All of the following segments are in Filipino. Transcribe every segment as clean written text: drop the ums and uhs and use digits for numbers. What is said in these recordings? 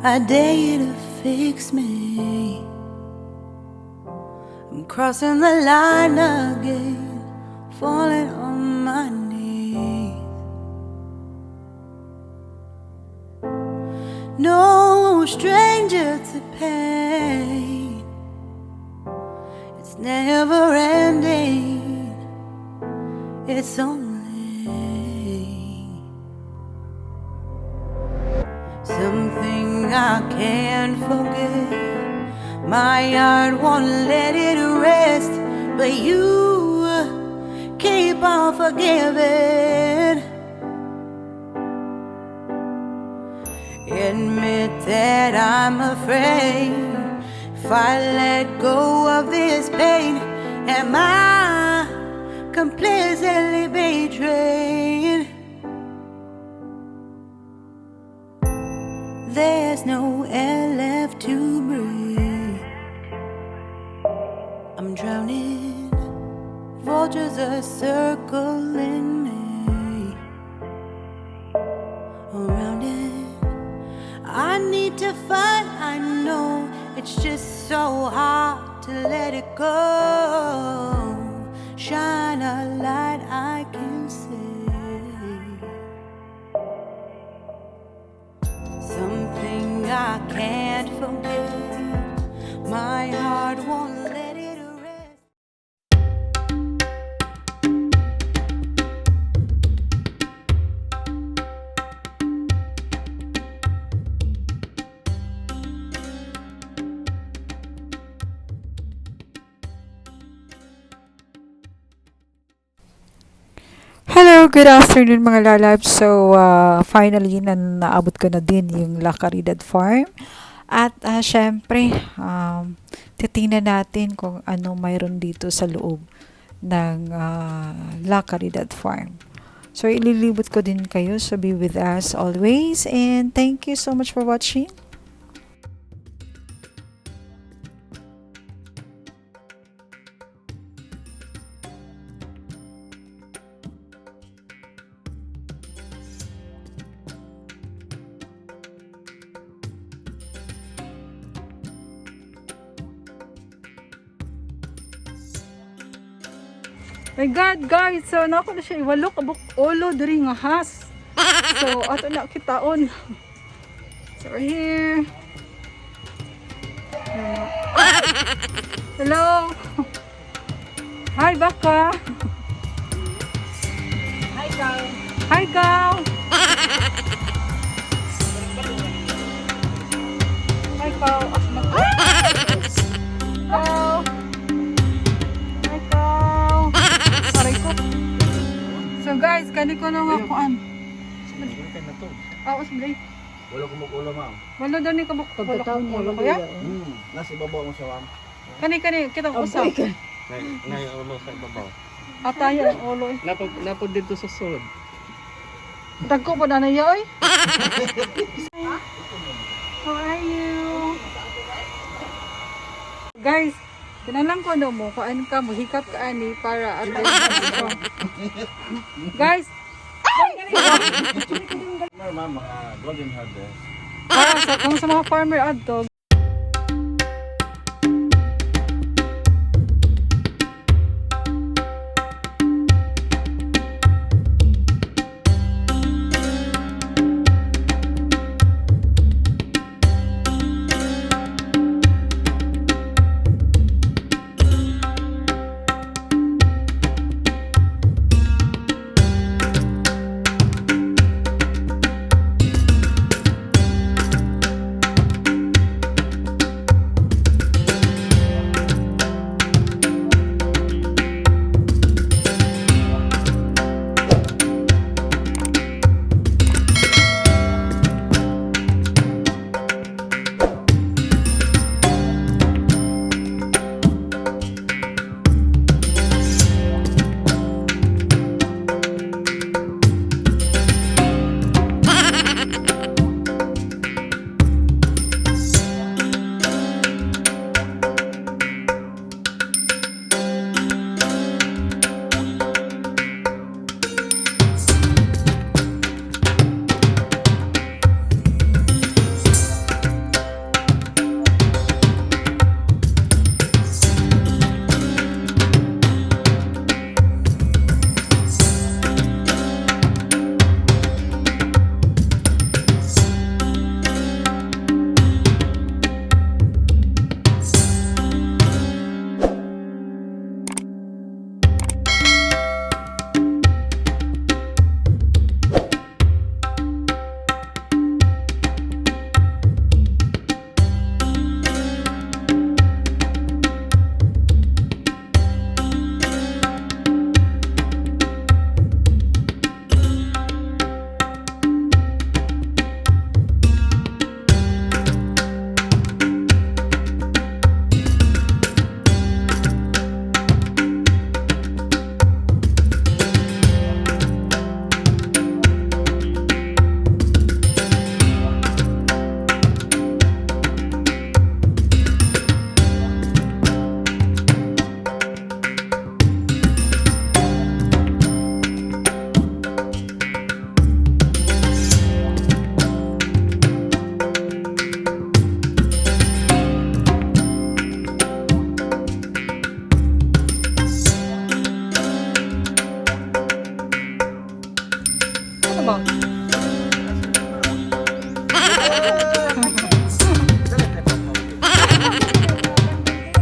I dare you to fix me. I'm crossing the line again, falling on my knees. No stranger to pain, it's never ending, it's only something I can't forget. My heart won't let it rest, but you keep on forgiving. Admit that I'm afraid if I let go of this pain, am I completely betrayed? There's no air left to breathe. I'm drowning, vultures are circling me around it. I need to fight, I know it's just so hard to let it go. Shine a light I can see, something I can't forget. My heart won't let it rest. Hello, good afternoon mga lalabs. So, finally, naabot ko na din yung Caridad Farm. At, syempre, titingnan natin kung ano mayroon dito sa loob ng Caridad Farm. So, ililibot ko din kayo. So, be with us always. And thank you so much for watching. My God, guys, so nako na siya iwalo kabuk ulo diri nga has. So ato na kitaon. So we're here. Hello. Hi Baka. Hi, Carl. Hi Gal. Hi Gal. Asma. Hello. So guys, kani ko nang akuan. Aos blay. Wala ko mag-ulo, ma'am. Wala daw ni kabuk. Pagkataon mo Wala kuya. Nasa ibabaw mo siya, ma'am. Kani kita usap. Nay ulo sa ibabaw. Atayo ang ulo. Napod dito sa sulod. Dagko po na niya oy. How are you? Guys, tinalang ko no mo kuan ka mo hikap ka ani para at guys, Ma'am, mga golden harvest. para sa mga farmer adto.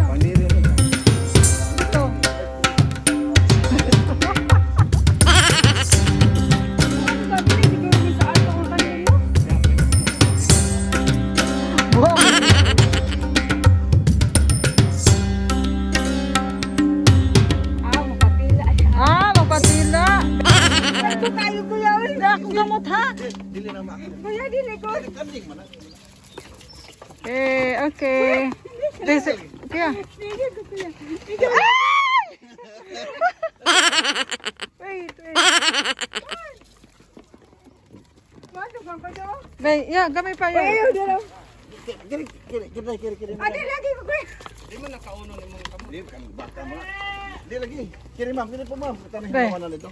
Pandiri rin. Ito. Ah, mapatila. Ito kayo kuya. Ako gamot ha. Dili na ma. Kuya, dili ko. Kanding man. Okay. Kuya. Wait. Gamay pa yan. Kiri. Adi lagi ko kuya. Di man nakauno ni mong kamo. Di kan baka mo. Di lagi. Kiri ma'am, kiri po ma'am. Tanay Be. mo na nito.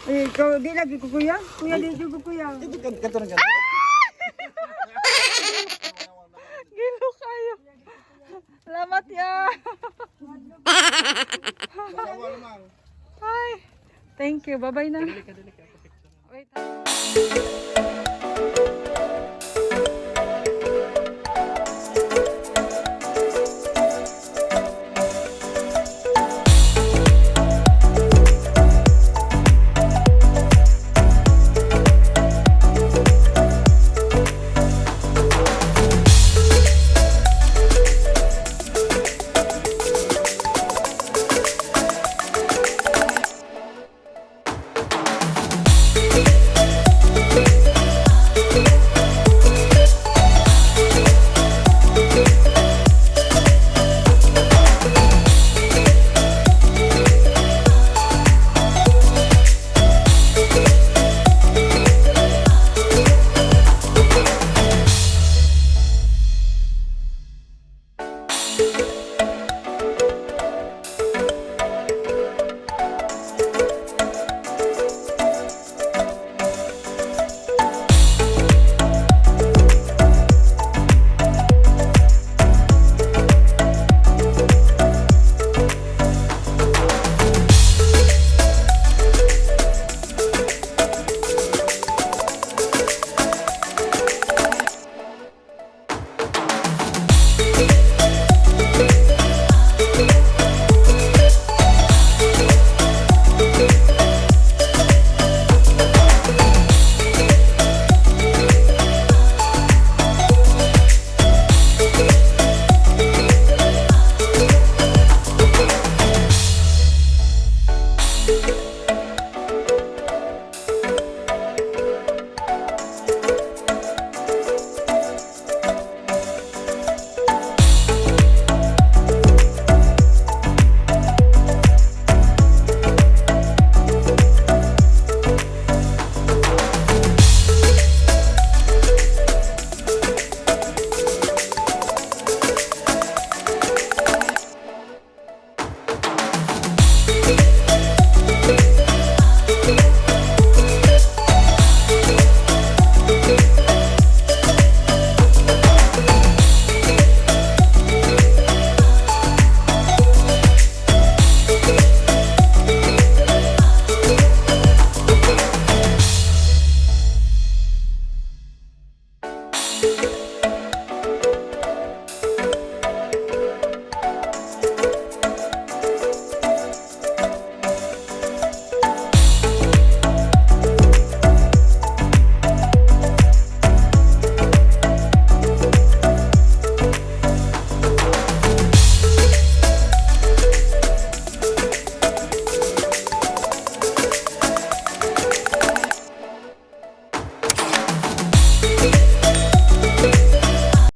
Ikaw, di lagi ko kuya. Kuya, di ko kuya. Ito kan kanto na Gilo kayo. Salamat ya. Hi. Thank you. Bye-bye na. Wait.